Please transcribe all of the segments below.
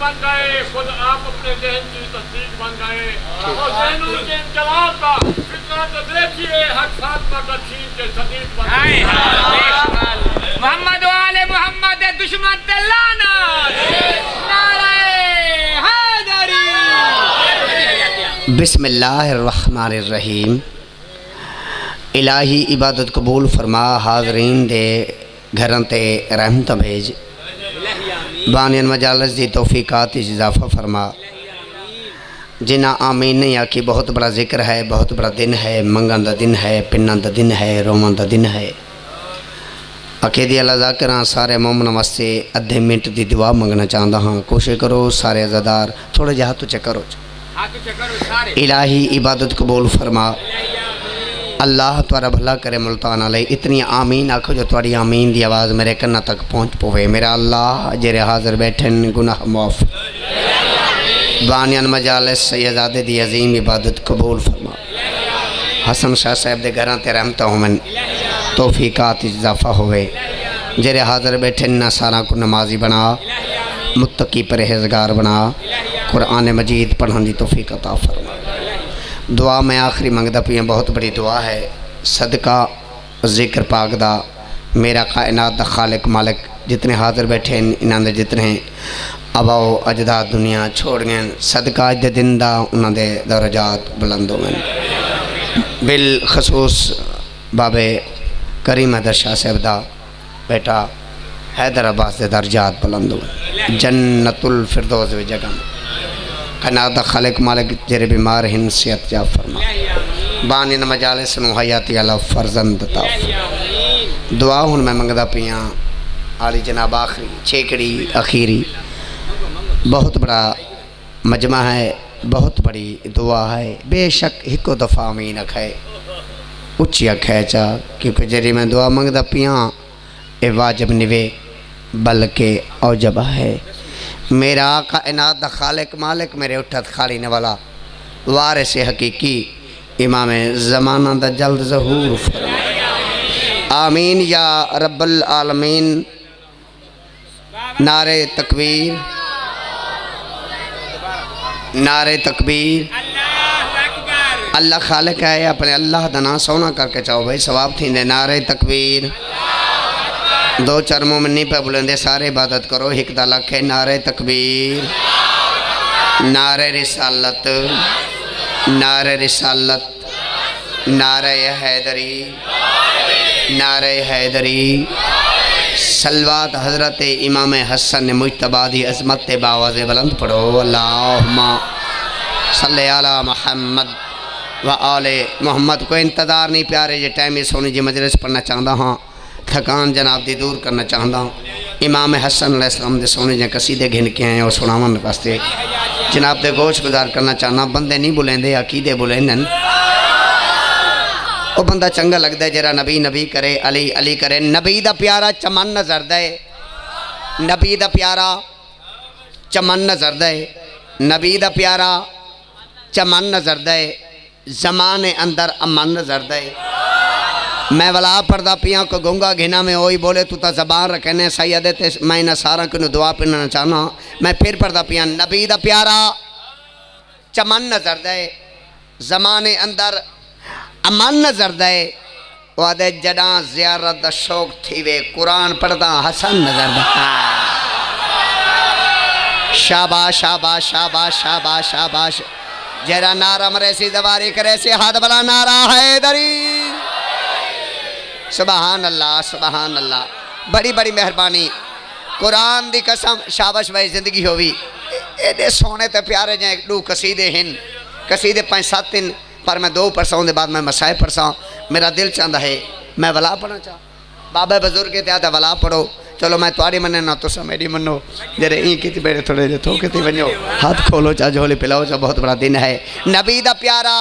बन गए, खुद आप अपने ज़हन की तस्दीक बन गए। और ज़हनों के इंकलाब का फितना तो देखिए, हक फातिमा का छीन के सदीक बन गए। मोहम्मद वाले मोहम्मद दुश्मन ते लानत, नारे हैदरी। बिस्मिल्लाहिर्रहमानिर्रहीम। इलाही इबादत कबूल फरमा, हाज़रीन दे घरां ते रहमत भेज, बानियन मजालस दी तौफीकात इजाफा फरमा। जिन्ना आमीन नहीं आखी, बहुत बड़ा जिक्र है, बहुत बड़ा दिन है, मंगन दा दिन है, पिन्ना दा दिन है, रोमन दा दिन है। अकेदी अल्लाह ज़ाकिरां सारे मोमन वास्ते अद्धे मिनट दी दुआ मंगना चाहता हाँ। कोशिश करो सारे अज़ादार थोड़े जहा तो चकरो। इलाही इबादत कबूल फरमा, अल्लाह तुआरा भला करे मुल्तान आले। इतनी आमीन आखो जो तुआरी आमीन दी आवाज़ मेरे कन्ना तक पहुँच पवे। मेरा अल्लाह जेरे हाज़र बैठे गुनाह माफ़, बानियन मजालिस सैयदादे दी अजीम इबादत कबूल फरमा। हसन शाह साहब दे घरां ते रहमत होवन, तौफीकात इजाफा होवे। जेरे हाज़र बैठे ना सारा को नमाजी बना, मुत्तकी परहेज़गार बना, कुरान मजीद पढ़ने की तौफीक अता फरमा। दुआ मैं आखिरी मंगदा पिया, बहुत बड़ी दुआ है। सदका जिक्र पाक दा मेरा कायनात दा खालिक मालिक जितने हाज़र बैठे इन्होंने जितने अबाओ अजदाद दुनिया छोड़ गए, सदका अज दे दिन दा उन्हां दे दरजात बुलंद होवन। बिल खसूस बाबे करीम हैदर शाह साहब दा बेटा हैदर अब्बास दे दरजात बुलंद होवन। जन्नतुल फिरदौस वे जगह कायनात दा खालिक मालिक जेरे बीमार हिन सेहत जा फरमा। बानिन मजालिस नु हयाती अला फरजंद ता। दुआ हुन मैं मंगदा पिया आली जनाब आखिरी छेकड़ी अखीरी। बहुत बड़ा मजमा है, बहुत बड़ी दुआ है। बेशक हिको दफ़ा आमीन अखे उच्ची अखे चा, क्योंकि जरी मैं दुआ मंगदा पिया ए वाजिब निवे बल्कि औजब है। मेरा कायनात दा खालिक मालिक मेरे उठत खाली ने वाला वारिस हकीकी इमाम ज़माना दा जल्द ज़हूर फरमा। आमीन या रब्बल आलमीन। नारे तकबीर, नारे तकबीर। अल्लाह खालिक है, अपने अल्लाह दा नाम सोना करके चाहो भाई सवाब थी। नारे तकबीर। दो चार मोमिन नहीं पे बुलंदे, सारे इबादत करो। हिक दा लख है। नारे तकबीर, नारे रिसालत, नारे रिसालत, नारे हैदरी, नारे हैदरी। सलवात हज़रत इमाम हसन मुज्तबा दी अज़मत बावाज़ बुलंद पढ़ो। अल्लाहुम्मा सल्ले अला मुहम्मद व आले मोहम्मद। कोई इंतज़ार नहीं प्यारे जे टाइम ही सोनी जी मजलिस पढ़ना चाहता हाँ, थकान जनाब दी दूर करना चाहता हूँ। इमाम हसन अलैहिस्सलाम दे सोने जे कसीदे घिन के आए और सुनावन वास्ते जनाब दे गोश गुजार करना चाहना। बंदे नहीं बुलेंदे, अकीदे बुलेंदन। वो बंदा चंगा लगता है जरा नबी नबी करे, अली अली करे। नबी दा प्यारा चमन नजर दे, नबी दा प्यारा चमन नजर दे, नबी दा प्यारा चमन नजर दे, जमाने अंदर अमन नजर दे। मैं वला पढ़दा पिया को गूंगा घिना में वही बोले तू तो जबान रखने सैयद ते मैं इन्हें सारा को दुआ पढ़ना चाहना। मैं फिर पढ़दा पिया नबी दा प्यारा चमन नजर दे, जमाने अंदर अमन नजर दे। वादे जडा ज़ियारत दा शौक थी वे कुरान पढ़दा हसन नजर दे। शाबाश शाबाश शाबाश शाबाश शाबाश। जरा नारा मरे सी दवारी करे सी हाथ बला नारा हैदरी। सुबहान अल्लाह सुबहान अल्लाह। बड़ी बड़ी मेहरबानी कुरान दी कसम। शाबाश भाई जिंदगी होवी एडे सोने ते प्यारे जे दो कसीदे हिन, कसीदे 5-7 दिन पर मैं 2 परसों के बाद मैं मसाए परसा। मेरा दिल चाहता है मैं वला पढ़ना चाह। बाबा बुजुर्ग के त्या वला पढ़ो। चलो मैं तुआरी मने ना तुसा मेरी मनो। जरे ई कित बेड़े थोड़े जे थो कित वनो हाथ खोलो चा झोली पिलाओ चा। बहुत बड़ा दिन है। नबी दा प्यारा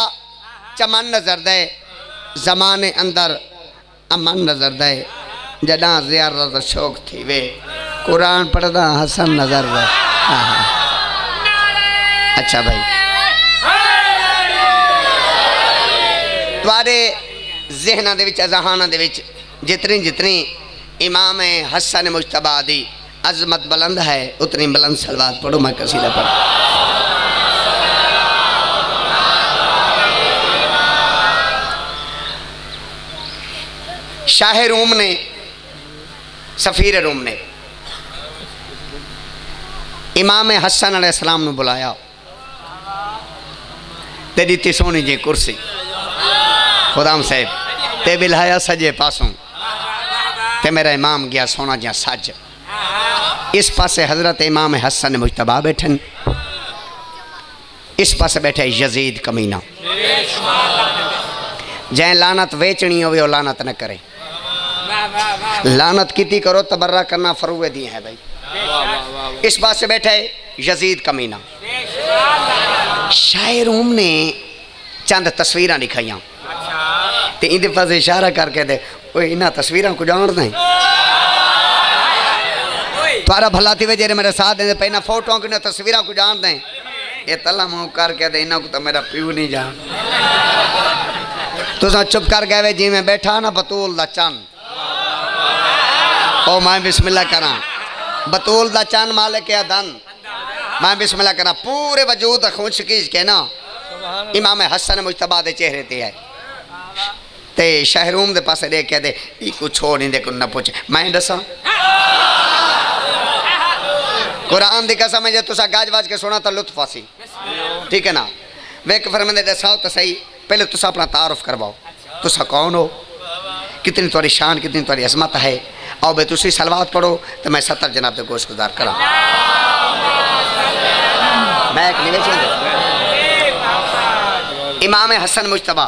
चमन नजर दे, जमाने अंदर अमन नजर दे। जडा ज़ियारत शौक थी वे कुरान पढ़दा हसन नजर दे। अच्छा भाई तुआरे जहना दे विच अज़हाना दे विच जितनी जितनी इमाम हसन मुज्तबा दी अजमत बुलंद है, उतनी बुलंद सलवात पढ़ो। मैं कसीदा पढ़ शाह रूम ने, सफीर रूम ने इमाम हसन अलैहिस्सलाम ने बुलाया ते दी सोनी जी कुर्सी खुदाम साहब ते बिलाया सजे पासों ते मेरा इमाम गया सोना जहाँ सज। इस पासे हजरत इमाम हसन मुजतबा बैठन, इस पासे बैठे यजीद कमीना। जै लानत वेचनी हो वो लानत न करे, लानत किती करो तबर्रा करना फरूए दी है भाई। इस पास से बैठे यजीद कमीना। शायर रूम ने चंद तस्वीरां दिखाइया ते इंदे पास इशारा करके दे ओए इन्हां तस्वीरां को जान दें तारा भला थी वे जेरे मेरे साथ दे पहना फोटो की तस्वीरां को जान दें। ये तला मुँह करके दे इन्हां को तो मेरा प्यू नहीं जान। तुसा चुप कर गए जी मैं बैठा ना बतूल दा चंद ओ मैं बिस्मिल्लाह करा बतूल दा चंद मालिक या दन मैं बिस्मिल्लाह करा पूरे वजूद खुश कीज के ना इमाम हसन मुजतबा दे चेहरे ते है ते शहरूम दे पासे देख के दे ई कुछ छोड़ नहीं दे कुछ न पूछ मैं दसा कुरान दी कसम है तुसा गाज वाज के सुना तो लुत्फ आसी ठीक है ना। वेक फरमांदे दसाओ तो सही पहले तुसा अपना तारुफ करवाओ तुसा कौन हो, कितनी तुम्हारी शान कितनी तुम्हारी अजमत है। आओ बे तुसी सलवात पढ़ो तो मैं 70 जनाब के गोश गुजार करा। मैं एक निवेदन इमाम हसन मुजतबा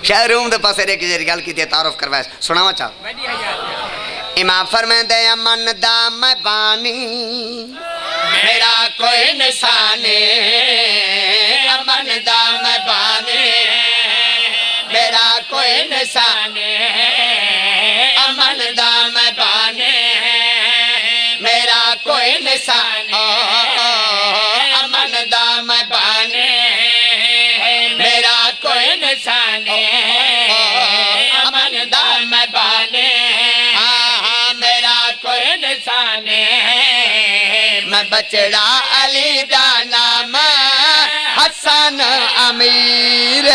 शाह रूम दे पासे रे की गल की तारुफ करवाए सुनावा चाह। इमाम फरमांदे अमन दा मैं बानी मेरा कोई निशाने, अमन दा मैं बानी मेरा कोई निशाने, अमन दा मैं बानी मेरा कोई निशाने, अमन दा मैं बानी मेरा कोई निशाने, अमन दा मैं बानी मेरा कोई निशाने। मैं बचड़ा अली दा नाम हसन अमीर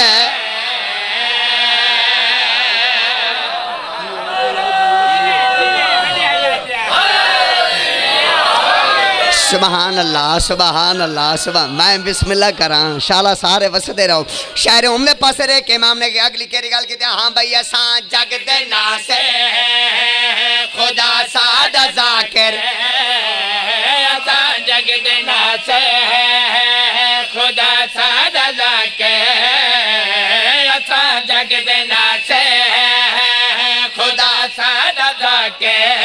सुबहान अल्लाह सुबहान अल्लाह सुबहान। मैं बिस्मिल्लाह करा शाला सारे वसदे रहो। शायर उमने पासे रे के इमाम ने अगली केरी गल की हाँ भाई असा जग दे नासे खुदा सादा जाकिर, असा जग दे नासे खुदा सादा जाकिर, असा जग दे नासे खुदा सादा जाकिर,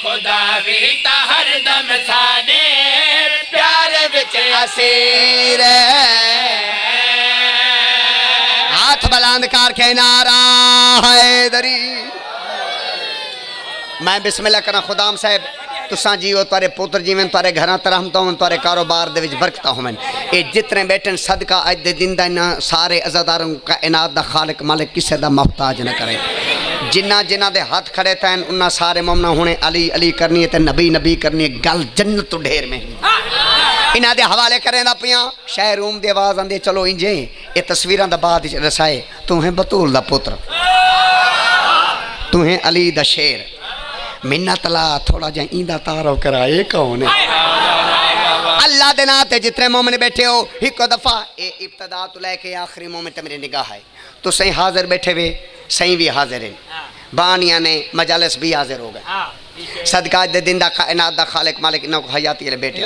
खुदा भी हर दम साने प्यार विच असीर। हाथ बुलंद करके नारा हैदरी। मैं बिस्मिल्लाह करा खुदाम साहब तुसा जीओ तारे पुत्र जीवन तारे घर तरहमत होवन तारे कारोबार दे विच बरकत होवन। ये जितने बैठन सदका अज दे दिन दा इन्हां सारे अज़ादारों का इनात दा खालिक मालिक किसे दा मोहताज न करे। जिन्ना जिन्ना दे हाथ खड़े थे उन्ना सारे मोमना होने अली अली करनी है नबी नबी करनी है। गल जन्नत तो ढेर में इन्हां दे हवाले करें दा पिया। शाह रूम दी आवाज़ आंदी चलो इंजे ये तस्वीरां दा बाद रसाए तू है बतूल दा पुत्र, तू है अली दा शेर, मिन्नत ला थोड़ा जा इंदा तारो कराए कौन है। अल्लाह दे नाते जितने मोमिन बैठे हो एक दफा ये इब्तदा तो लेके आखिरी मोमिन ते मेरी निगाह है तो सही हाजिर बैठे हुए सही भी हाजिर हैं, बानिया ने मजालिस भी हाजिर हो गए। सदका दे दिन दा कायनात दा खालिक मालिक इन्हों को हयाती वाले बेटे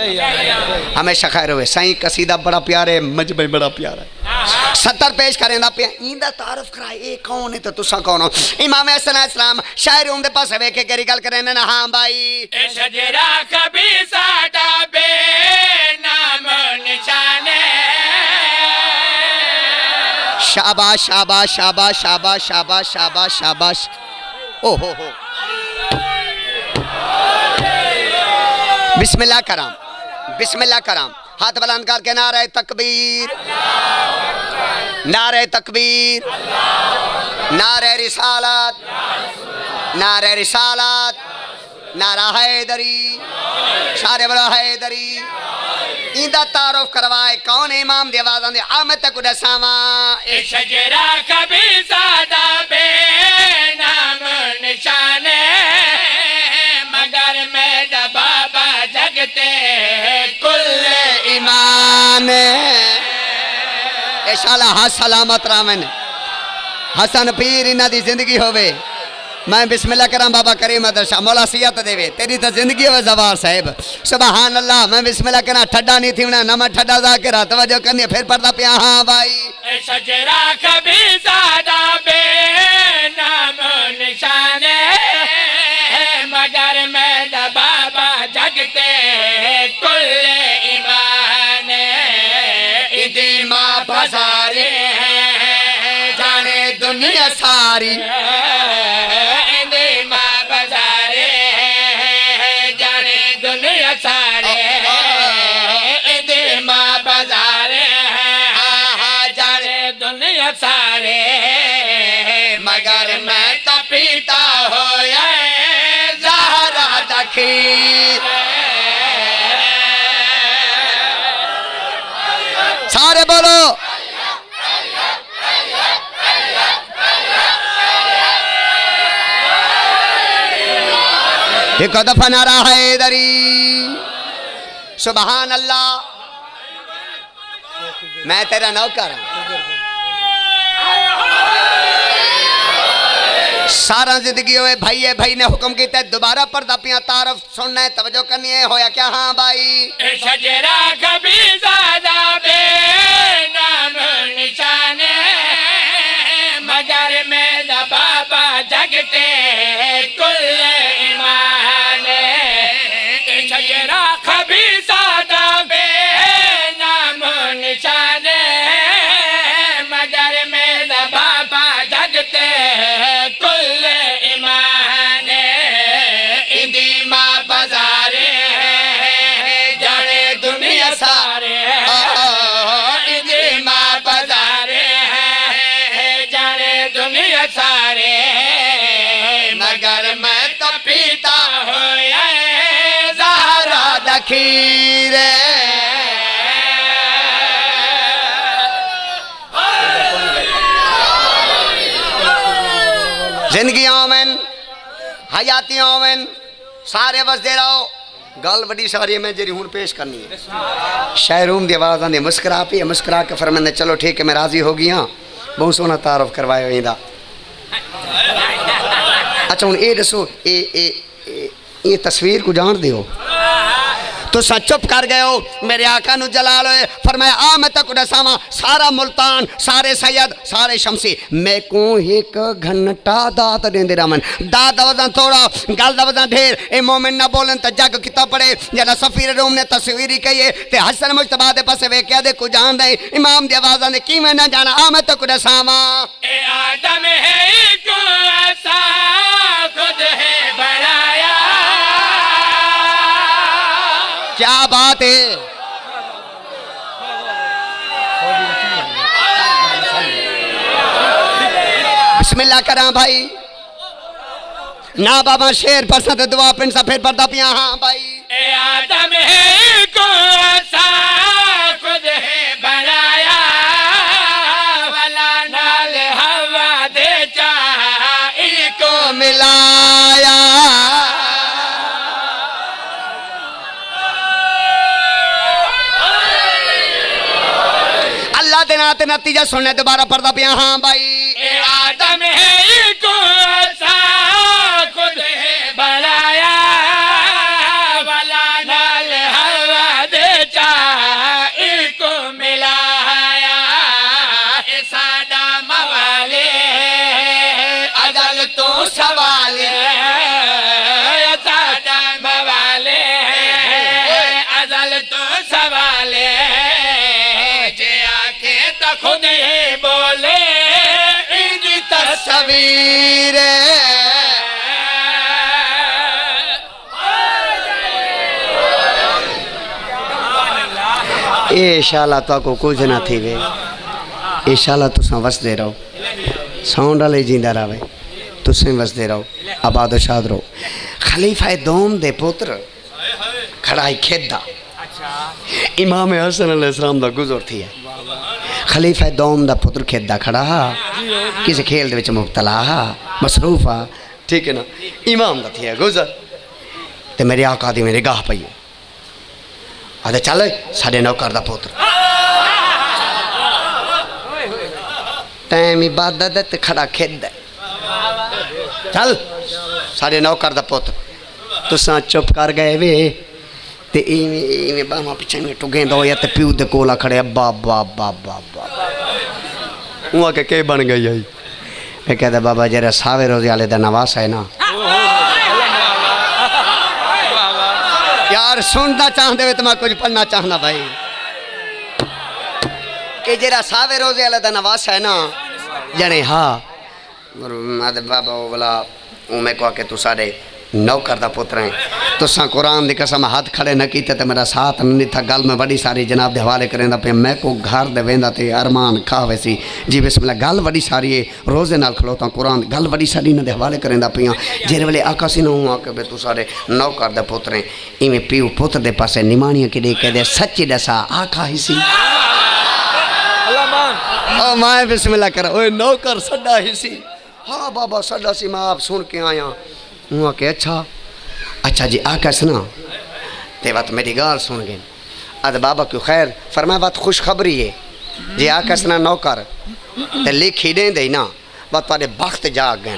हमेशा खैर हुए। सही कसीदा बड़ा प्यार है, मजबे बड़ा प्यार है। 70 पेश करें दा पे इंदा तारुफ कराए ए कौन है तो तुसा कौन हो। इमाम हसन अलैहिस्सलाम शायर उम्दे पास वेख के गरी गल करे ना हां भाई ए शजरा कभी साडा बे नाम निशाने। शाबाश शाबाश शाबाश शाबाश शाबाश शाबाश शाबाश। ओ हो बिस्मिल्लाह कराम बिस्मिल्लाह कराम। हाथ बुलंद करके नारे तकबीर नारे तकबीर नारे रिसालत नारे रिसालत नारा हैदरी सारे बड़ा हैदरी इंदा तारुफ करवाए कौन इमाम दी आवाज़ आंदी आ मैं तक दसावा ए शजरा कभी सादा बे नाम निशाने मगर मेरा बाबा जगते कुल ईमान ए शाला हा सलामत रामन हसन पीर इन्हां दी जिंदगी होवे मैं बिस्मिल्लाह करां बाबा करीम मदरसा मौला सियत देवे तेरी तो जिंदगी है जवार साहिब सुभान अल्लाह मैं बिस्मिल्लाह करां ठड्डा नहीं थी ना मैं ठड्डा जाकिर तवज्जो करनी फिर पढ़दा पिया हां भाई शजरा कभी ज़्यादा बे नाम निशाने मगर मेरा बाबा जगते कुल ईमान इदी माँ बाजारे जाने दुनिया सारी सारे मगर मैं तो पीता हो ज़हरा दखी सारे बोलो एक दफा नारा हैदरी सुभान अल्लाह मैं तेरा नौकर हूं सारा जिंदगी होए भाई ने हुक्म किया दोबारा पर्दा पिया तारफ सुनना है तवज्जो करनी है होया क्या हाँ भाई शजरा कभी ज़्यादा बे नाम निशाने मगर मेरा बाबा जगते कुल ईमान शजरा कभी ज़्यादा बे नाम निशाने मगर मेरा बाबा जगते कुल ईमान इंदी माँ बाजारे जाने दुनिया सारे इंदी माँ बाजारे जाने दुनिया सारे मगर मैं तो पीता हो ज़हरा दखीर जिंदगी आवन हयाती आवन सारे बसते रहो गल बड़ी सारी मैं जी हूँ पेश करनी है शायरूम की आवाज़ आती मुस्करा पी मुस्करा के फरमाने चलो ठीक है मैं राजी हो गई हाँ बहुत सोहना तारफ करवाया इंदा अच्छा हूँ ये दसो ये तस्वीर को जान दियो तो चुप कर गए हो मेरे आका नु जलाल होए फरमाया आ मैं तक दसावा सारा मुल्तान सारे सैयद सारे शमसी मैं को एक घंटा दात देंदे रमन दात वजन थोड़ा गल वजन ढेर ए मोमिन ना बोलन त जग किता पड़े जदा सफीर रूम ने तस्वीर कही ते हसन मुजतबा दे पासे वेख्या दे को जान दे इमाम दी आवाज़ ने किवें ना जाना आ मैं तक दसावा ए आदम है को ऐसा खुद है बनाया क्या बात है बिस्मिल्लाह करा भाई ना बाबा शेर पसंद दुआ पिंड सा फिर पड़ता पिया हाँ भाई ए आदम है को ऐसा खुद है बनाया वाला नाल हवा दे चाहा इनको मिलाया अल्लाह दे नाते नतीजा सुनने दोबारा पढ़दा पिया हाँ भाई ए आदम है को ऐसा खुद है बनाया वाला नाल हवा दे चाहा इनको मिलाया ए साडा मवाले अजल तो सवाले साडा मवाले अजल तो सवाले जे आके तो खुद ही बोले इनकी तस्वीर ए शाला तो को कुछ ना थी वे ए शाला तुसा वसदे रहो साउंड वाले जींदा रहे तुसें वसदे रहो आबाद शाद रहो खलीफा दोम दे पुत्र खड़ाई खेदा इमाम हसन अलैहिस्सलाम दा गुजर थी है खलीफा दोम दा पुत्र खेदा खड़ा किसी खेल दे विच मुब्तला मसरूफ आ ठीक है ना इमाम दा थी है गुजर ते मेरे आका दी मेरी गाह पई आदे चल साडे नौकर दा पुत्र टाइम इबादत ते खड़ा खेदा चल साडे नौकर दा पुत्र तुसां चुप कर गए वे ते इवें बामा पिछे में टुगेंदा होया ते प्यू दे कोला खड़े अब्बा अब्बा अब्बा अब्बा अब्बा उहाँ के बन गई आई मैं कहता बाबा जरा सावे रोजे वाले दा नवास है ना यार सुनना चाहते हुए तो मैं कुछ पढ़ना चाहना भाई कि जरा सावे रोजे वाले दा नवास है ना जने हाँ बाबा वो बोला मैं कहा कि तू साढ़े नौकर दा पुत्र है तुसा कुरान दी कसम हाथ खड़े न कीते ते मेरा साथ नहीं था गल में बड़ी सारी जनाब दे हवाले करेंदा पे मैं को घर दे वेंदा ते अरमान खावे सी जी बिस्मिल्लाह गल बड़ी सारी है रोजे नाल खलोता कुरान गल बड़ी सारी न दे हवाले करेंदा पिया जेरे वेले आका सी न आके बे तू सारे नौकर दे पुत्र है इवें पीऊ पुत्र दे पासे निमाणियां किडे कहदे सच्ची दसा आका ही सी अल्लाह मान ओ मैं बिस्मिल्लाह कर ओए नौकर सदा ही सी हाँ बाबा सदा सी मैं आप सुन के आया हूँ के अच्छा जी आका सुना ते बात मेरी गाल सुन गए अद बाबा क्यों खैर फरमाया बात खुशखबरी है जी आका सुना नौकर ते लिख ही दें ना बात तुम्हारे वक्त जाग गए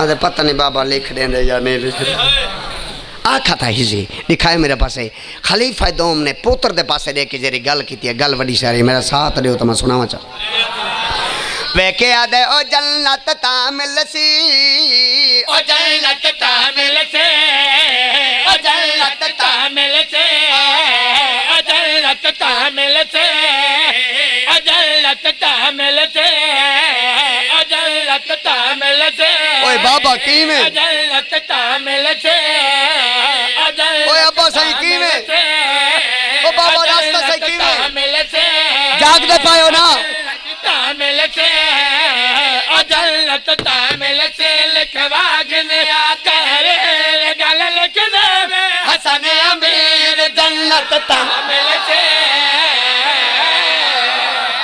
अद पता नहीं बाबा लिख दें या नहीं लिख आखा था हिजी दिखाए मेरे पासे खलीफा दोम ने पुत्र दे पासे दे के जेरी गल की गल बड़ी सारी मेरा साथ दे तो मैं सुनावा चाह वेके आदे ओ जन्नत तामिल सी ओ जन्नत तामिल से ओ जन्नत तामिल से ओ जन्नत तामिल से ओ जन्नत तामिल से ओ जन्नत तामिल से ओए बाबा की में जन्नत तामिल से ओए अब्बा सही की में ओ बाबा रास्ता सही की में जाग दे पायो ना तामिल से ओ जन्नत तामिल से लिखवागने तेरे गल लिख दे हसन अमीर जन्नत तामिल से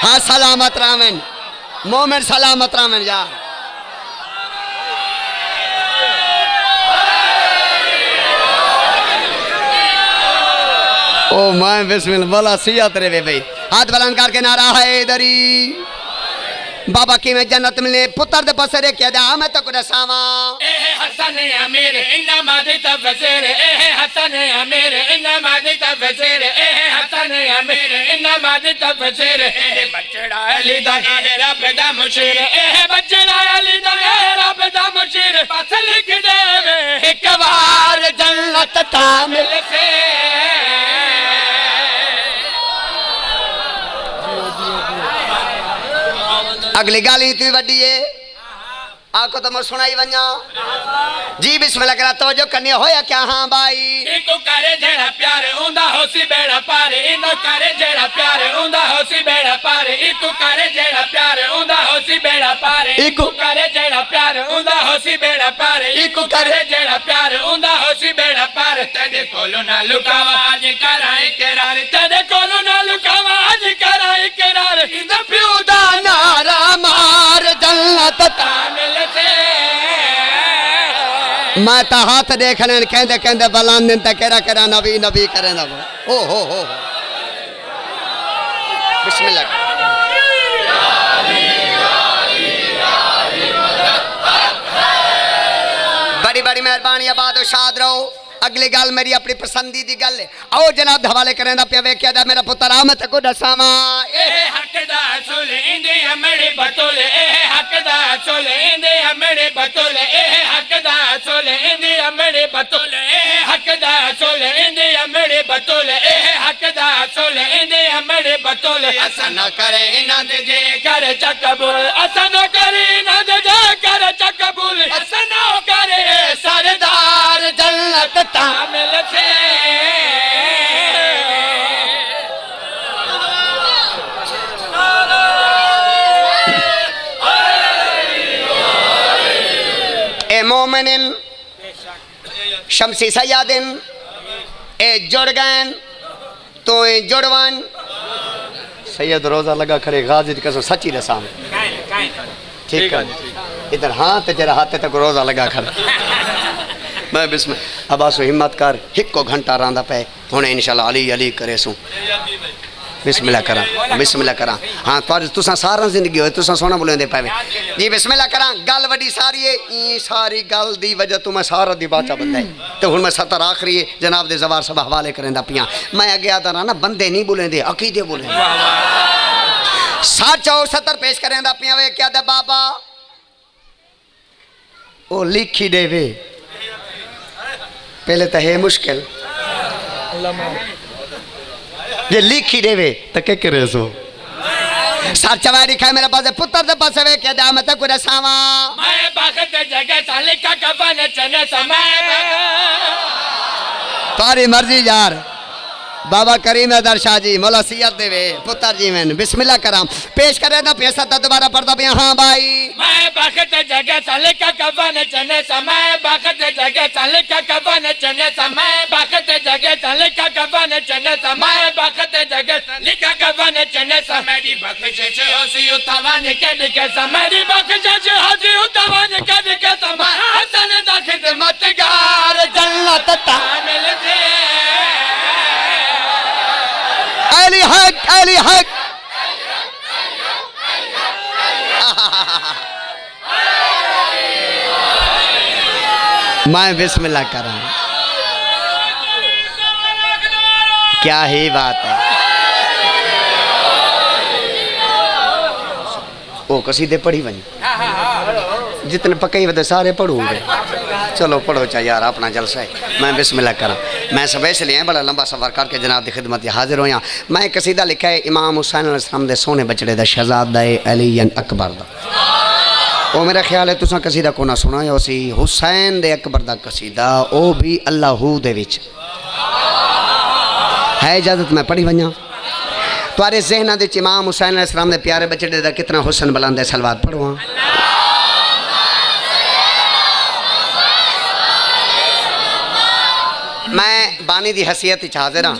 हाँ सलामत रामन मोमिन सलामत रामन यार ओ मैं बिस्मिल्लाह बोला सिया तेरे वे भाई हाथ बुलंद करके नारा है दरी बाबा की में जन्नत मिले पुत्र दे पासे रे क्या दा मैं तो कुछ सावा ए हसन अमीर इन्ना मादी तफसीर ए हसन अमीर इन्ना मादी तफसीर ए हसन अमीर इन्ना मादी तफसीर ए बच्चड़ा अली दा ए रब दा मुशीर ए बच्चड़ा अली दा ए रब दा मुशीर पास लिख देवे एक बार जन्नत तामिल से अगली गाली इतनी वड्डी है आपको तो मैं सुनाई वन्या जी बिस्मिल्लाह करा तवज्जो करनी होया क्या हाँ भाई इको करे जेड़ा प्यार उंदा होसी बेड़ा पार इनो करे जेड़ा प्यार उंदा होसी बेड़ा पार इको करे जेड़ा प्यार उंदा होसी बेड़ा पार इको करे जेड़ा प्यार उंदा होसी बेड़ा पार इको करे जेड़ा प्यार उंदा होसी बेड़ा पार तेरे कोलो ना लुकावा आज कराए करार तेरे कोलो ना लुकावा आज कराए करार इन प्यूदा नारा मार जन्नत तामिल से मैं तो हाथ देख लें कहते कहते बलान दिन तक केरा केरा नबी नबी करें ना हो बिस्मिल्लाह बड़ी बड़ी मेहरबानी आबाद और शाद रहो अगली गल मेरी अपनी पसंदीदी गल है आओ जनाब हवाले करें पे वेख्या दा मेरा पुत्र आ मैं को दसावा ए हक दा सुल इंदे हमड़े बतोले ए हक दा सुल इंदे हमड़े बतोले ए हक दा सुल इंदे हमड़े बतोले ए हक दा सुल इंदे हमड़े बतोले ए हक दा सुल इंदे हमड़े बतोले असन करे इना दे जे कर चकबुल असन करे इना दे जे कर चकबुल असन करे सरदार जन्नत तामिल से ए मोमिनिन शमसी सयादिन ए जुड़ गए तो ए जुड़वन सैयद रोजा लगा खड़े गाजी की कसम सच्ची रसाम ठीक है इधर हाथ जरा हाथ तक रोजा लगा खड़ा मैं बिस्म अब आसो हिम्मत कर हिको घंटा रांदा पे हुन इंशाल्लाह अली अली करे सू बिस्मिल्लाह करा हाँ तुसा सारा जिंदगी हो तुसा सोना बोलेंदे पावे जी बिस्मिल्लाह करा गल वडी सारी है ई सारी गल दी वजह तो मैं सारा दी बाचा बंदा है तो हुन मैं 70 आखिरी है जनाब दे जवार सब हवाले करेंदा पिया मैं अगे आता रहा ना बंदे नहीं बोलेंदे अकीदे बोलेंदे सच और 70 पेश करेंदा पिया वे क्या दे बाबा ओ लिखी देवे पहले तो है मुश्किल ये लिखी देवे तो क्या करे सो सार चवारी खाए मेरे पास पुत्र दे पास वे क्या दाम तक कुछ सावा मैं बाखत जगह साले का कफन चने समय तारी मर्जी यार बाबा करीम अदर शाह जी मौला सियत देवे पुत्र जी मैंने बिस्मिल्लाह कराम पेश करे ना पैसा दोबारा पढ़ता भी हाँ भाई मैं बाखत जगह साले का कफन चने समय बाखत जगह साले का कफन चने समय बाखत जगह साले का कफन चने समय बाखत जगह साले का कफन चने समय दी बख्श से होसी उठावन के समय दी बख्श से होसी उठावन के समय हसन दा खिदमतगार जन्नत ता मिलते अली हक मैं बिस्मिल्लाह कर रहा हूँ क्या ही बात है ओ कसीदे पढ़ी बनी जितने पक्के ही सारे पढ़ूंगे चलो पढ़ो चाहे यार अपना जलसा है मैं बिस्मिल्लाह करा मैं सब इसलिए बड़ा लंबा सफ़र करके जनाब की खिदमत हाजिर होया मैं एक कसीदा लिखा है इमाम हुसैन अलैहिस्सलाम दे सोने बचड़े दा शहजादा अली अकबर दा वो मेरा ख्याल है तुसा कसीदा को ना सुना हो सी हुसैन दे अकबर दा कसीदा वो भी अल्लाहू दे विच है इजाजत मैं पढ़ी वजा तुम्हारे जहना दे इमाम हुसैन अलैहिस्सलाम दे प्यारे बचड़े दा कितना हुसन बुलंद है सलवात पढ़ो मैं बानी दी हसीयत हाजिर हाँ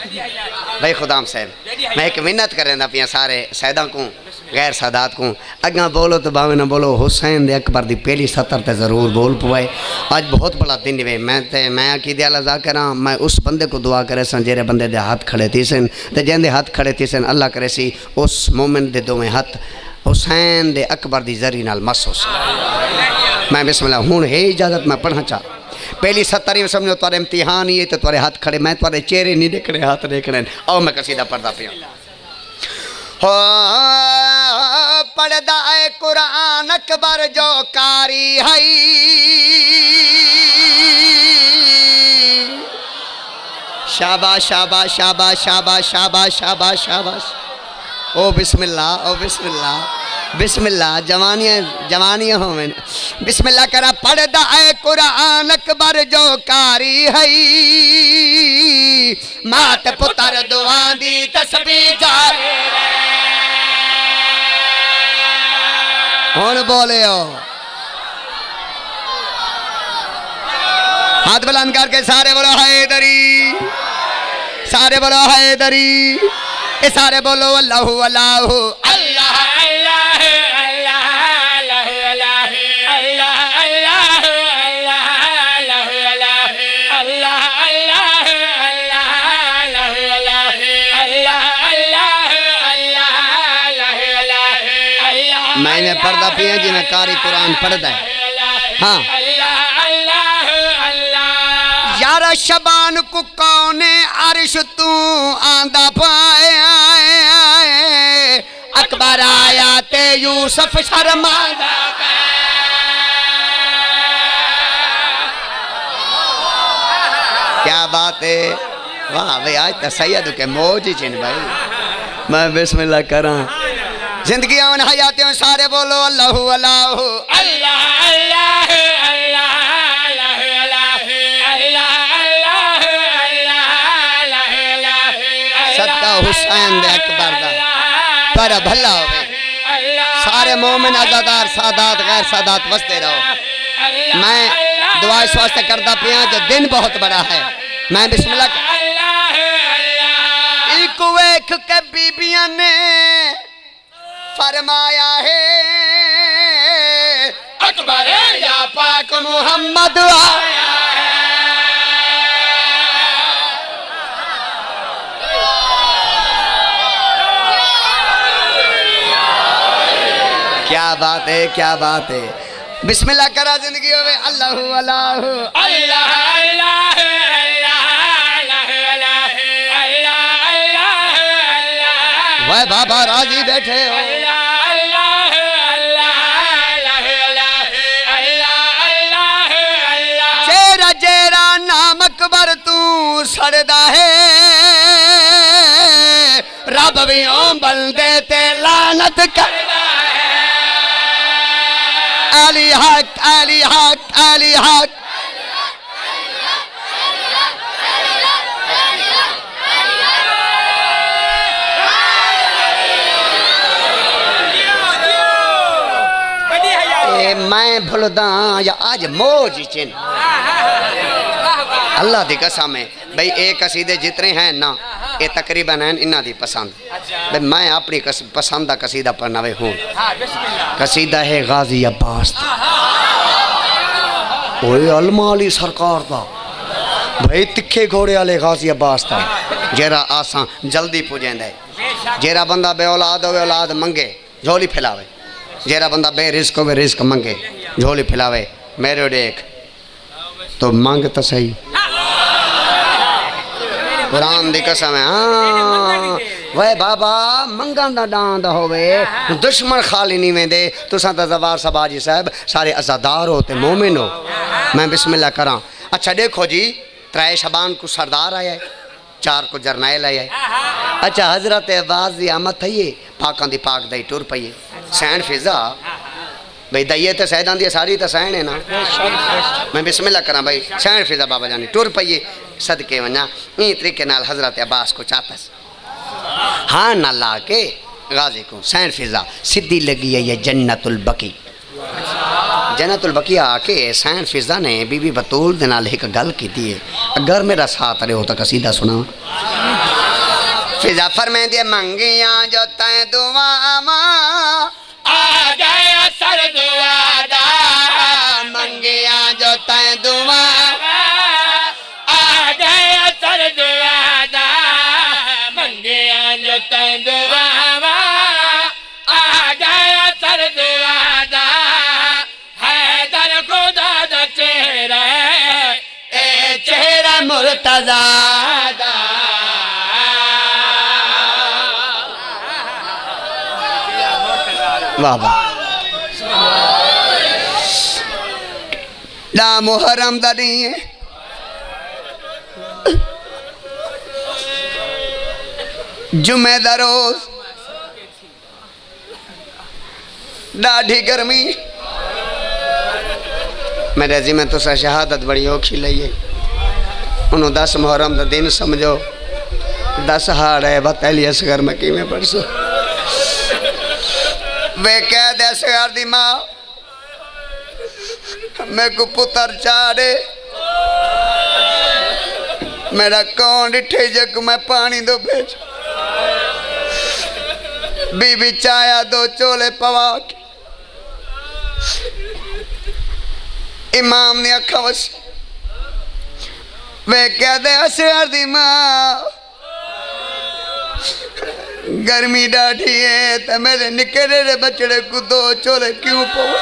भाई खुदाम साहब मैं एक मिन्नत करें पिया सारे सैदा को गैर सादात को अगा बोलो तो भावे ना बोलो हुसैन दे अकबर दी पहली सतर ते ज़रूर बोल पाए आज बहुत बड़ा दिन वे मैं अकीदे अल्लाह जा करा मैं उस बंदे को दुआ करे सन जेरे बंदे दे हाथ खड़े थी सन ते जिंदे हाथ खड़े थी सन अल्लाह करे सी उस मोमिन दे दोवें हाथ हुसैन दे अकबर दी जरी नाल मस हो मैं बिस्मिल्लाह हुन है इजाजत मैं पढ़ना चाह पहली 70 में समझो तुम्हारे इम्तिहान ही है तो तुम्हारे हाथ खड़े मैं तुम्हारे चेहरे नहीं देखने हाथ देखने आओ मैं कसीदा पढ़ता पिया हो पढ़दा है कुरान अकबर जो कारी है शाबाश शाबाश शाबाश शाबाश शाबाश शाबाश शाबाश ओ बिस्मिल्लाह बिस्मिल्लाह जवानियाँ हो मैंने बिस्मिल्लाह करा पढ़दा है कुरान अकबर जो कारी है मात पुत्र दुआ दी तस्बीह जारी हुन बोले हो हाथ बुलंद करके सारे बोलो हैदरी सारे बोलो हैदरी ये सारे बोलो अल्लाहू अल्लाहू अल्लाह मैंने पढ़दा पिया जी मैं कारी कुरान पढ़दा है हाँ यारा शबान को कौने अर्श तू आंदा पाए अकबर आया ते यूसुफ शर्मांदा क्या बात है वाह भाई आज तो सैयद के मौज ही चिन भाई मैं बिस्मिल्लाह करा जिंदगी आवन हयाते हो सारे बोलो अल्लाहू अल्लाहू अल्लाह अल्लाह अल्लाह सदका हुसैन दे अकबर दा पर भला होवे सारे मोमिन अज़ादार सादात गैर सादात वसते रहो मैं दुआ इस वास्ते करदा पिया जो दिन बहुत बड़ा है। मैं बिस्मिल्लाह एक वेख के बीबियां ने फरमाया है अकबर या पाक मोहम्मद आया क्या बात है, क्या बात है। बिस्मिल्लाह करा जिंदगी में। अल्लाह अल्लाह अल्लाह अल्लाह वह बाबा राजी बैठे हो। जेरा जेरा नाम अकबर तू सड़दा है रब भी ओम बंदे ते लानत करदा है। अली हक अली हक अली हक मैं भुलदा या आज मौज चिन अल्लाह दी कसम है भाई। ये कसीदे जितने हैं ना ये तकरीबन हैं इन्हां दी पसंद भाई। मैं अपनी पसंद का कसीदा पढ़ना वे हूँ। कसीदा है गाजी अब्बास ओए अलमा अली सरकार दा भाई तिखे घोड़े वाले गाजी अब्बास दा जेरा आसा जल्दी पुजेंदा है। जेरा बंदा बे औलाद होवे औलाद मंगे झोली फैलावे। जेरा बंदा बेरिस्क होवे रिस्क मंगे झोली फैलावे। मेरे देख तो मंग तो सही कुरान दी कसम है। हाँ वह बाबा मंगन दा डांद होवे दुश्मन खाली नहीं वेंदे। तुसां ता जवार सबाजी साहब सारे अज़ादार हो ते मोमिन हो। मैं बिस्मिल्लाह करा। अच्छा देखो जी 3 शबान को सरदार आया है 4 को जरनैल आया है। अच्छा हजरत अब्बास दी आमद थई है पाकां दी पाक दई टुर पई है सैन फिजा भाई दइए तो सैदां दी सारी तो सैन है ना। मैं बिस्मिल्लाह करा भाई सैन फिजा बाबा जानी टुर पई है सदके वना ई तरीके नाल हजरत अब्बास को चाहतस हाँ ना ला के गाजी को सैन फिजा सीधी लगी है ये जन्नतुल बकी। जन्नतुल बकी आके सैन फिजा ने बीबी बतूल दे नाल एक गल कीती है। अगर मेरा साथ रहे हो तो कसीदा सुना। फिजा फरमांदे मंगियां जो तैं दुआवां आ गए असर दुआ दा मंगियां जो तैं दुआवां आ गए असर दुआ दा मंगियां जो तैं दुआ आ गए असर दुआ दा हैदर खुदा दा चेहरा ए चेहरा मुर्तज़ा दा वाह वाह ना मुहर्रम दा नहीं है जुमे दा रोज डाढ़ी गर्मी मेरे जी में तुसा शहादत बड़ी औखी लईए उन्होंने 10 मुहर्रम दा दिन समझो 10 हाड़ है बतैली असगर में कि में परसों वे कह दे असगर दी माँ मैं को पुत्र चारे मेरा कौन डिठे जग मैं पानी दो भेज बीबी चाया 2 चोले पवा के इमाम ने अखा वस वे कह दे असगर दी माँ गर्मी डाठी है तो मेरे निकले बचड़े को 2 चोले क्यों पवा।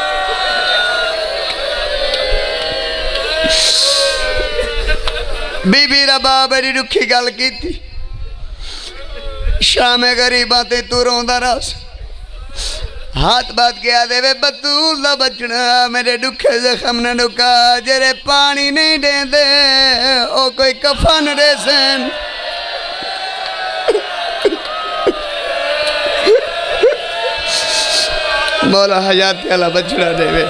बीबी रबा बड़ी रुखी गल की थी शाम गरीबा ते तू रोंदा रस हाथ बात गया देवे बतूल दा बचना मेरे दुखे जख्म न नुका जेरे पानी नहीं देंदे ओ कोई कफन रेसन बोला हयात वाला बचड़ा देवे।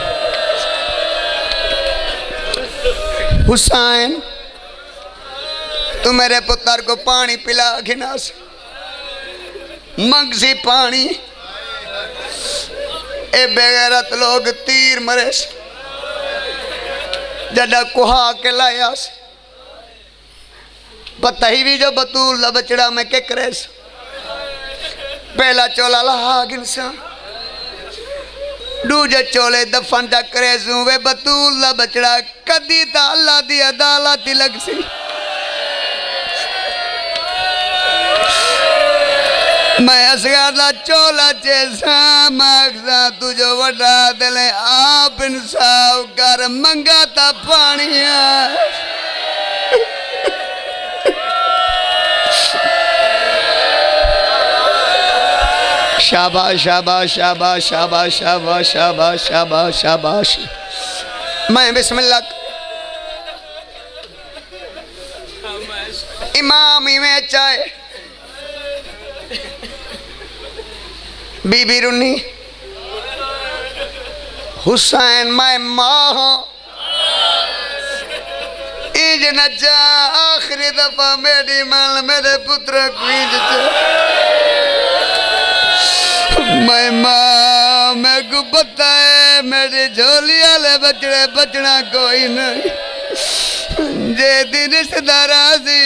हुसैन तू मेरे पुत्र को पानी पिला खिनास मंगसी पानी ए बेगैरत लोग तीर मरे जड़ा कुहा के लाया पता ही भी जो बतूल दा बचड़ा मैं के करे पहला चोला लहा गिनसा दूजे चोले दफन जा करे वे बतूल दा बचड़ा कदी ता अल्लाह दी अदालत लग सी मैं असगर दा चोला चेसा मगजा तुझो वड़ा दिले आप इंसाफ कर मंगा ता पानिया शाबाश शाबाश शाबाश शाबाश शाबाश शाबाश शाबाश शाबाश मैं बिस्मिल्लाह इमाम ही में चाहे बीबी रुन्नी हुसैन मैं माँ इंज नचा आखिरी दफा मेरी माल मेरे पुत्र मैं माँ मैं को पता है मेरी झोली वाले बचड़े बचना कोई नहीं जे दिन रिश्तेदार सी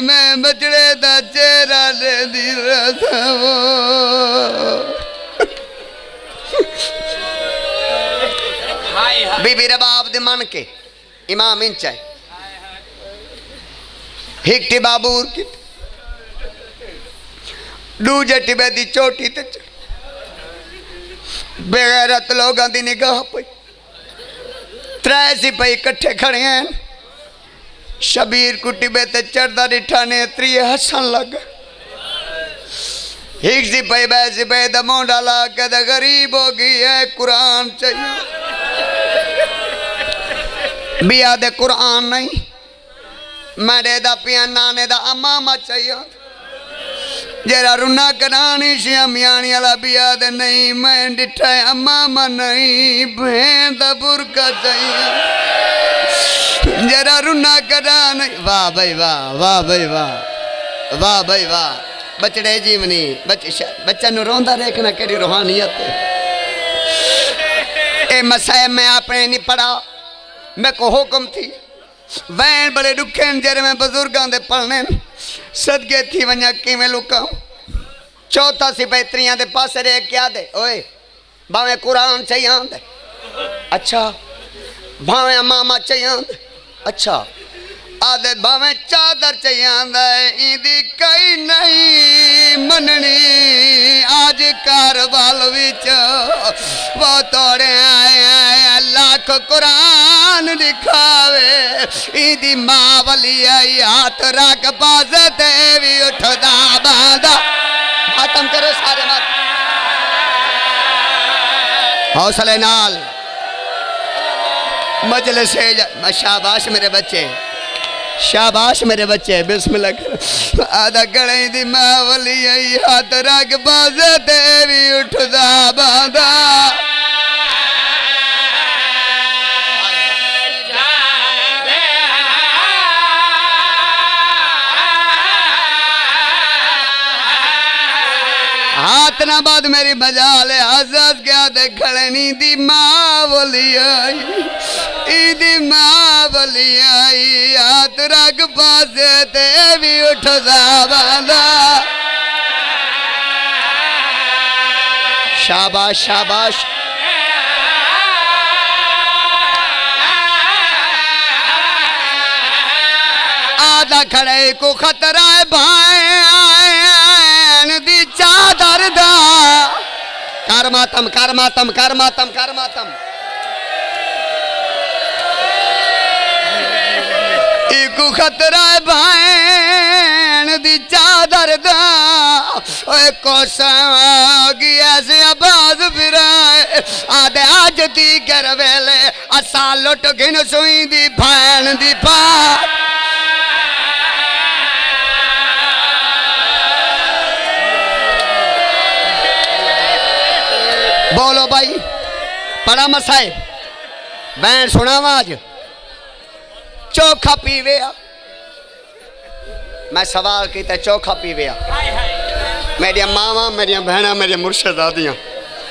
मैं बचड़े दा चेहरा ले दी रहा वो बीबी रबाब दे मन के इमाम इंच है हिकटी बाबूर की दूजे टिबे दी चोटी ते बेगैरत लोगों की निगाह पई त्रै सिपाही इकट्ठे खड़े हैं शबीर को टिबे ते चढ़दा डिठा ने त्रिये हसन लग एक सिपाही बै सिपाही दा मोंडा ला के दा गरीब हो गई है कुरान चाहिए बिया दे कुरान नहीं मेरे दा पिया नाने दा अमामा चाहिए जरा रुना करानी शिया मियानी वाला बिया दे नहीं मैं डिठा अमामा नहीं बहन दा बुरका चाहिए जरा रुना करा नहीं वाह भाई वाह वाह भाई वाह वाह भाई वाह बचड़े जीवनी बच्चा नु रोंदा देखना केड़ी रूहानियत ए मसाए मैं अपने नहीं पढ़ा मैं को हुक्म थी वैन बड़े दुखे जरे मैं बुजुर्गों दे पढ़ने सदके थी वजा किवें लुकाऊं चौथा सिपाही त्रियां दे पासे रे क्या दे ओए भावे कुरान चाहिए आंदे अच्छा भावे मामा चाहिए आंदे अच्छा आदे भावे चादर चाहिए आंदा इंदी कई नहीं मननी आज कारवाल विच वो तोड़े आए लाख कुरान दिखावे इंदी माँ वाली आई हाथ रख पास ते भी उठदा बांदा खत्म करो सारे मत हौसले नाल मजलिस शाबाश मेरे बच्चे शाबाश मेरे बच्चे बिस्मिल्लाह कर आधा गड़े दी माँ वाली आई हाथ रख बाजे ते भी उठदा बांदा हाथ ना बाद मेरी बजा ले हजरत क्या देखने नी दी माँ बोली आई ईदी माँ बोली आई हाथ रख पासे ते भी उठदा बांदा शाबाश शाबाश आधा खड़े को खतरा है भाई दी चादर दा कर मातम कर मातम कर मातम कर मातम इको खतरा है भाई दी चादर दा ओए कोसगी ऐसे आवाज फिराए आधे आज दी कर वेले असा लुट गिन सुई दी भैन दी पा बोलो भाई पड़ा मसाए बैन सुना आवाज चोखा पीवे मैं सवाल किया चोखा पीवे मेरिया मावा मेरिया बहना मेरिया मुर्शदादियाँ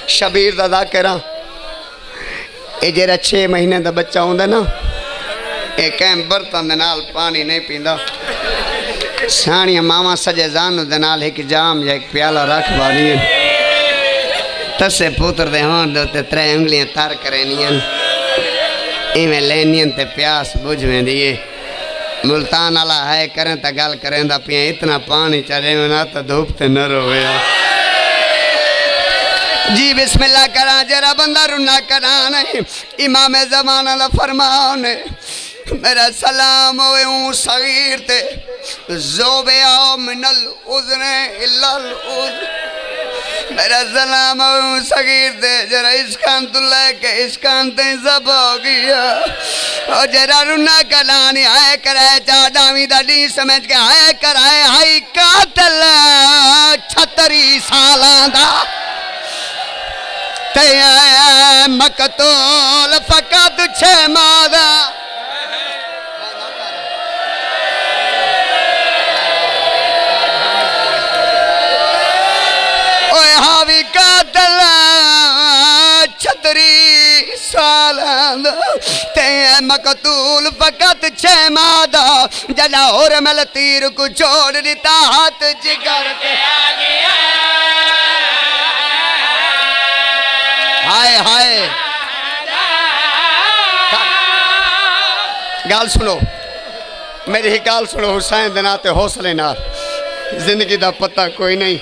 शबीर दादा करा ये जरा 6 महीने का बच्चा होंगे ना एक बर्तन दे नाल पानी नहीं पींदा सानिया मावा सजे जानू दे नाल एक जाम या एक प्याला रख बानी तसे पुत्र दे हों दे त्रै उंगलियां तर करनियां इवें लेनियन ते प्यास बुझ वेंदी है मुल्तान वाला है करें तो गल करें दा पिया इतना पानी चले ना तो धूप ते न रोवे जी बिस्मिल्लाह करा जरा बंदा रुना करा नहीं इमाम ज़माना दा फरमान ने मेरा सलाम होवे ऊ सगीर ते ज़ोबे आओ मिनल उज़ने इल्लल उज़ मेरा सलाम होवे ऊ सगीर ते जरा इश्कान तो लेके इश्कान ते सब हो गया और जरा रुना करा नहीं आए कराए चाडावी दा डी समझ के आए कराए हाई कातल 36 सालां दा ते मकतूल फकत 6 माह दा ओए हावी कातल 36 सालां दा ते मकतूल फकत 6 माह दा जला और मल तीर को छोड़ दिता हाथ जिगर के आ गया हाय हाय गाल सुनो मेरी ही गाल सुनो हुसैन दे नाते हौसले नाल जिंदगी दा पता कोई नहीं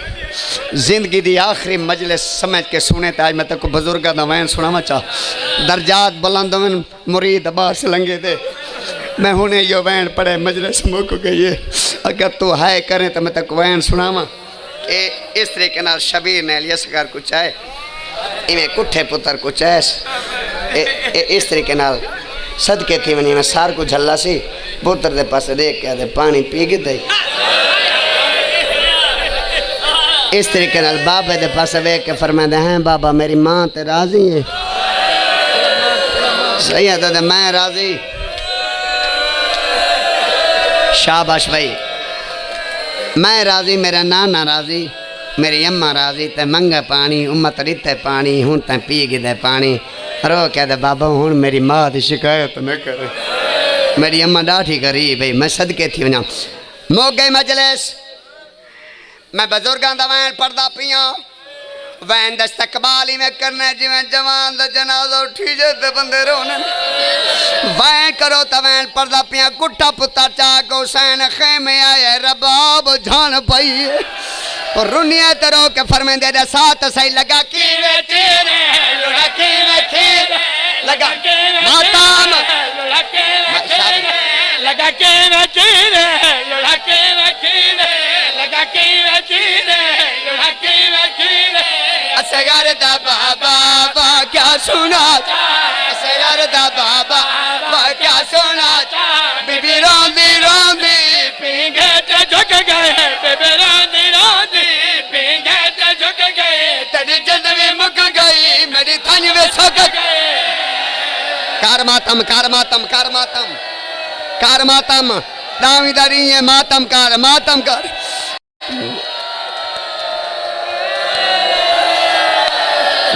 जिंदगी दी आखिरी मजलिस समझ के सुने तो आज मैं तक बुजुर्गा दा वैन सुनावा चाह दर्जात बुलंद होवन मुरीद अब्बास लंगे दे मैं हुने यो वैन पढ़े मजलिस मुक गई है अगर तू है करे तो मैं तक वैन सुनावा इस तरीके नाल शबीर ने यसगर कुछ है इवें कुठे पुत्र कुछ है इस तरीके नाल सदके थी वनी मैं सार को झल्ला सी पुत्र दे पास देख के पानी पी गए इस तरीके नाल बाबे दे पास वेख के फरमांदे हैं बाबा मेरी मां ते राजी है सही है तो मैं राजी शाबाश भाई मैं राजी मेरा नाना राजी मेरी अम्मा राजी ते मंगा पानी उम्मत रिते पानी हूँ ते पी गए पानी रो कहते बाबा हूँ मेरी माँ की शिकायत न करे मेरी अम्मा डाठी करी भाई मैं सदके थी वना मुक गई मजलिस मैं बुजुर्गों का वैन पढ़दा पिया वैन दा इस्तकबाल ही में करना जिवें जवान दा जनाजा उठी जाते बंदे रोने वैन करो तो वैन पढ़दा पिया कुट्टा पुत्ता चाह को हुसैन खेमे आए रबाब जान पाई और रुनिया तरो के फरमेंदे दे साथ सही लगा कि वे तेरे लुड़ा के वे तेरे लगा मातम लुड़ा के वे तेरे लगा के वे तेरे लुड़ा के वे तेरे लगा के वे तेरे लुड़ा के वे तेरे असगर दा बाबा क्या सुना असगर दा बाबा क्या सुना बीबी रोंदी रोंदी पींगे ते झुक गए बीबी रोंदी रोंदी पींगे ते झुक गए तेरी जिंदगी मुक गई मेरी थन वे सुक गए कर मातम कर मातम कर मातम कर मातम दावीदारी है मातम कर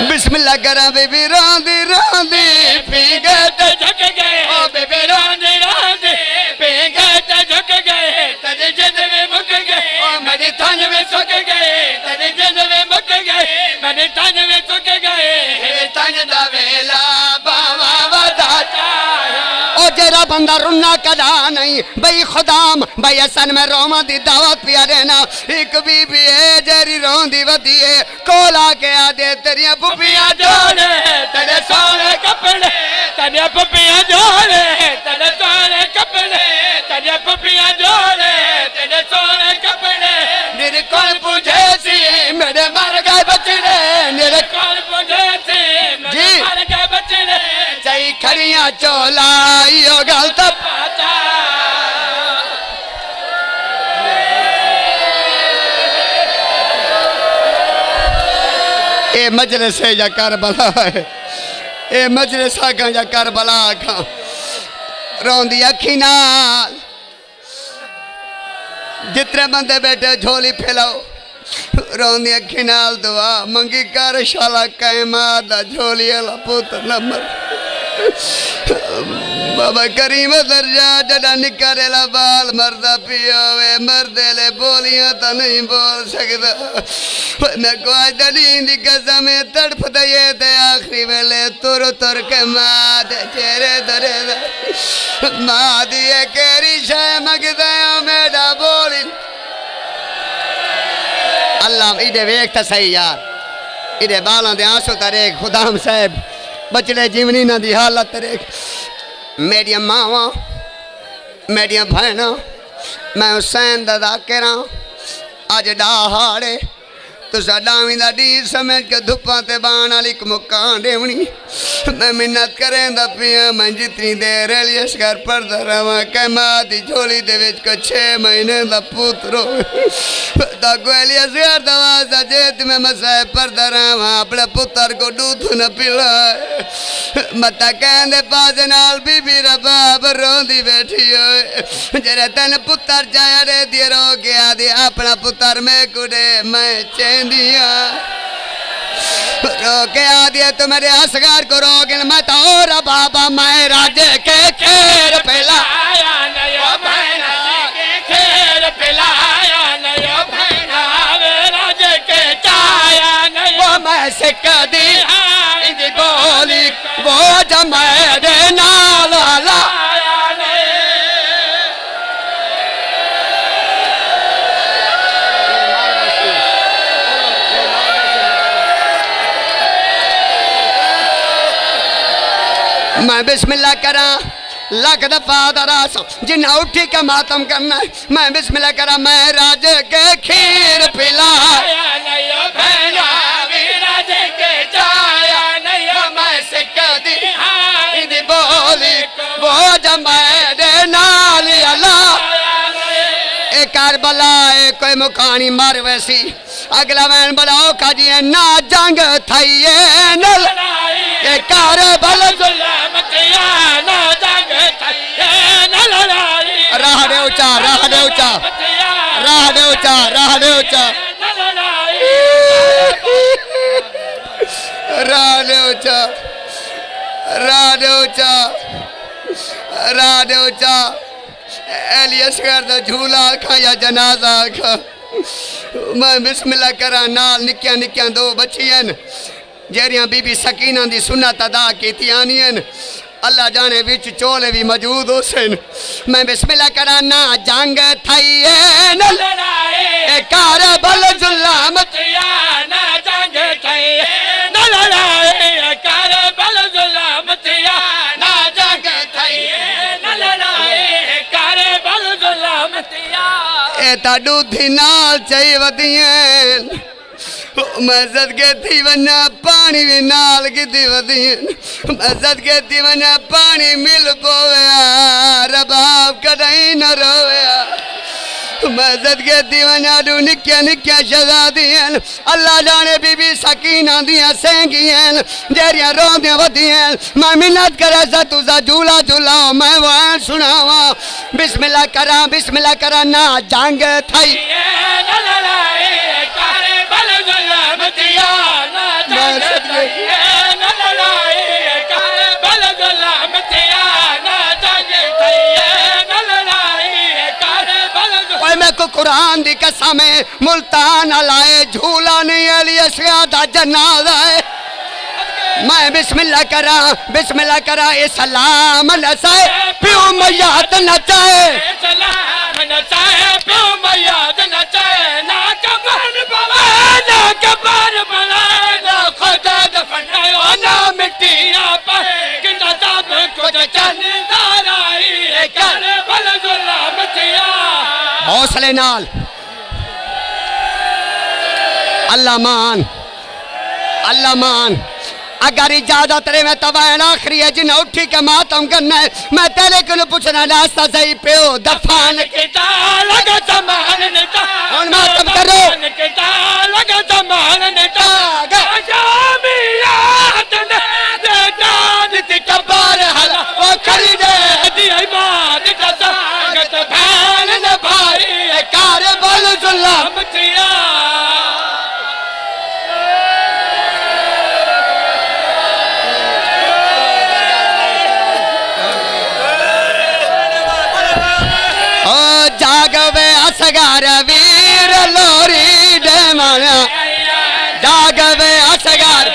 बिस्मिल्लाह करा बेबी रोंदी रोंदी पी गए ते झुक गए ओ बेबी रोंदी रोंदी पी गए ते झुक गए तेरी जिंद में मुक गए ओ मेरी थन में सुक गए तेरी जिंद में मुक गए मेरी थन में सुक गए थन दा वेला बावा वदाता ओ जरा बंदा रुना कदा नहीं भाई खुदाम भाई असन में रोमा दी दावत पिया देना एक बीबी है जरी रोंदी वदी है कोला के आदे तेरिया पुपिया जोड़े तेरे सोने कपड़े तेरे पुपिया जोड़े तेरे सोने कपड़े तेरे पुपिया जोड़े तेरे सोने कपड़े मेरे कौन पूछे सी मेरे मर गए बचड़े मेरे कौन पूछे सी मेरे मर गए बचड़े सही खड़िया चोला यो गलत पाता ए मजलिस है या करबला है ए मजलिस आगा या करबला आगा रोंदी अखी नाल जितने बंदे बैठे झोली फैलाओ रोंदी अखी नाल दुआ मंगी कर शाला कैमा दा झोली वाला पुत्र नंबर बाबा करीम दर्जा जड़ा निकारेला बाल मरदा पिया वे मरदे ले बोलियां तो नहीं बोल सकता मैं को आज दलीन दी कसम तड़फ दे ते आखिरी वेले तुर तुर के मां दे चेहरे दरे मां दी केरी शय मंगदा मेरा बोली अल्लाह इधे वेख तो सही यार इधे बालों दे आंसू तारे खुदाम साहब बचड़े जीवनी ना दी हालत देख मेरिया मावा मेरिया भैन मैं हुसैन दादा करा अज डाहाड़े तुसा डावी दा डी समझ के धुप्पा ते बाण वाली मुक्कां देवनी मैं मिन्नत करें दा पिया मैं जितनी देर एलियस घर पढ़दा रहा कै मां दी झोली दे विच को 6 महीने दा पुत्र ताको एलियस घर दवा जेत में मसाए पढ़दा रहा अपने पुत्र को दूध न पिला मता कहंदे पास नाल बीबी रबाब रोंदी बैठी होए जरे तन पुत्र जाया रे दी रो गया दे अपना पुत्र मैं कुड़े मैं चेंदिया रोके आ दिया तो मेरे असगार को रोगे मैं तो और बाबा मैं राजे के खेर पिलाया नयो भैना के खेर पिलाया नयो भैना राजे के चाया नयो मैं सिक दी इंदी गोली वो जमे दे नाल ला मैं बिस्मिल्लाह करा लख दफा दरास जिन्ना उठी के मातम करना मैं बिस्मिल्लाह करा मैं राजे के खीर पिलाया नयो भैया राजे के चाया नयो मैं सिक दी इंदी बोली वो जमे दे नाल अल्लाह ए करबला ए कोई मुखानी मर वैसी अगला वैन बलाओ खाजी ना जंग थईए नल ए करबल जुल्म किया ना जंग थईए नल राह दे ऊंचा राह दे ऊंचा राह दे ऊंचा राह दे ऊंचा राह दे ऊंचा राह दे ऊंचा राह दे ऊंचा एलियस घर दा झूला खा या जनाजा खा मैं बिस्मिल्लाह करा नाल निक्कियां निक्कियां 2 बच्चियां जेरियां बीबी सकीना दी सुन्नत अदा कीतियां अल्लाह जाने विच चोले भी मौजूद हुसैन मैं बिस्मिल्लाह करा ना जंग थईए न लड़ाए ए करबल जुल्म किया ना जंग थईए न लड़ाए ए करबल जुल्म किया ना जंग थईए न लड़ाए ए करबल जुल्म किया ए ता दूधी नाल चई वदियां मैं सदके थी वना पानी भी नाल की वदियां मैं सदके थी वना पानी मिल पोया रबाब कदई न रोया मैं सदके थी वना दू निक्किया निक्किया शहजादियां अल्लाह जाने बीबी सकीना दियां सेंगियां जेरियां रोंदियां वदियां मैं मिन्नत करा सा तुसा झूला झूलाओ मैं वहां सुनावा बिस्मिल्लाह करा ना जंग थई मैं को कुरान दी कसम मुल्तान लाए झूला नहीं एलियस दा जनाजा है मैं बिस्मिल्लाह करा ए सलाम नचाए प्यो मैयात नचाए सलाम नचाए प्यो मैयात नचाए ना कबर बला ना कबर बला ना खुदा दफनायो ना मिट्टियां पर किंदा तब कुछ चंदाराई कर बल जुल्म किया हौसले नाल अल्लाह मान अगर इजाजत रे मैं तवान आखिरी है जिन्हें उठी के मातम करना है मैं तेरे को पूछना रास्ता सही प्यो दफान किता लगा जमान नेता और मातम करो किता लगा जमान नेता जामियात ने जान दी कबर हला वो खरी दे दी इमाद का संगत भान न भाई कार बल जुल्म किया असगर वीर लोरी देवाना जागवे असगर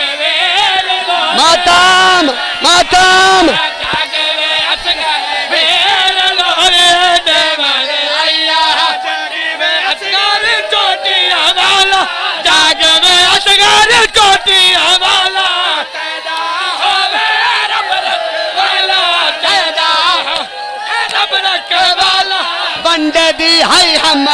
मातम मातम जागवे असगर वीर लोरी देवाना जागवे असगर चोटियां वाला जागवे असगर चोटियां वाला पैदा होवे रब वाला पैदा रब वाला बंदे दी है हम